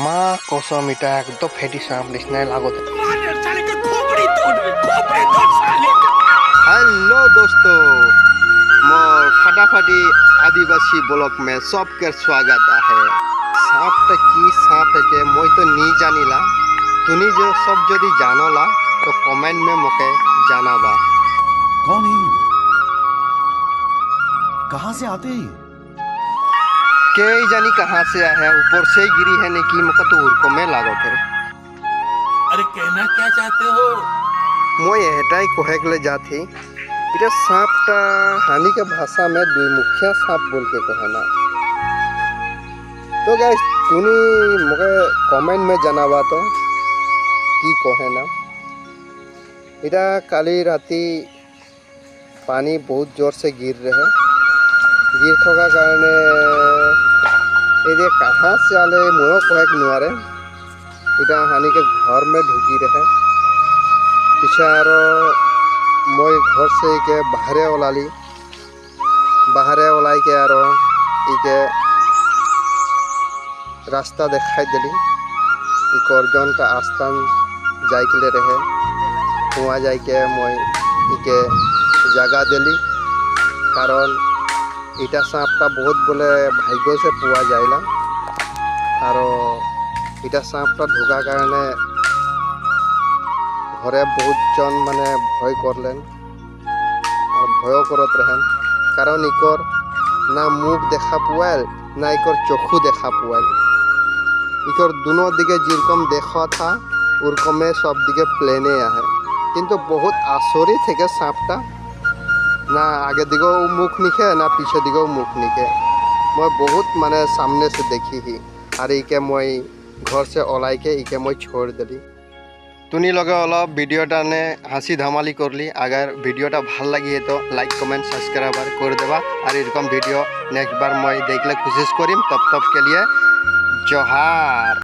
মা কসম এটা একদম ফেটি সাপ নিচিনাই লাগতে। हेलो दोस्तों, मोर फटाफटी आदिवासी ब्लॉग में सबके स्वागत है। सांप की सांप है के मैं तो नहीं जानिला, तुनी जो सब जदि जानला तो कमेंट में मके जानाबा। कौन है ये लोग? कहाँ से आते हैं ये? के जानी कहाँ से आया है, ऊपर से ही गिरी है नहीं कि मका तो उर्को में लागत है। अरे कहना क्या चाहते हो? मैं एटाई कहेगले जाती इटा सांपटा हानि के भाषा में द्विमुखिया सांप बोल के कहना। तो गाइस तुनी मके कमेंट में जनावा तो की कहना। इटा काली राती पानी बहुत जोर से गिर रहे, गिर थका कारणे ये कहाँ से आले मयो कहेक नुआरे। इटा हानि के घर में ढुकी रहे, पीछे आरो मैं घर से के बाहरे ओलाली, बाहरे ओलाई के आरो इके रास्ता देखाई दिली। इकर्जन का आस्थान जाइके रहे, वहाँ जाइके मैं इके जगह दिली, कारण इटा सांपटा बहुत बोले भाग्य से पुआ जाइला। और इटा सांपटा ढुका कारणे घरे बहुत जन माने भय करलें और भय करत रहें, कारण इकर ना मुख देखा पुआल ना इकर चखु देखा पुआल। इकर दोनों दिके जिरकम देखा था उरकमे सब दिके प्लेने आहे, किंतु बहुत आश्चर्य थे के सांपटा ना आगे दिगो मुख निखे ना पीछे दिगो मुख निखे। मैं बहुत माने सामने से देखी ही और इके मैं घर से ओलाई के इके मैं छोड़ दिली। तुनी लगे अलग भिडियोटा ने हासि धमाली करली। अगर भिडियोटा भल लगी तो लाइक कमेंट सब्सक्राइब कर देवा और एरकम भिडियो नेक्स्ट बार मैं देखले कोशिश करीम। तब के लिए जोहार।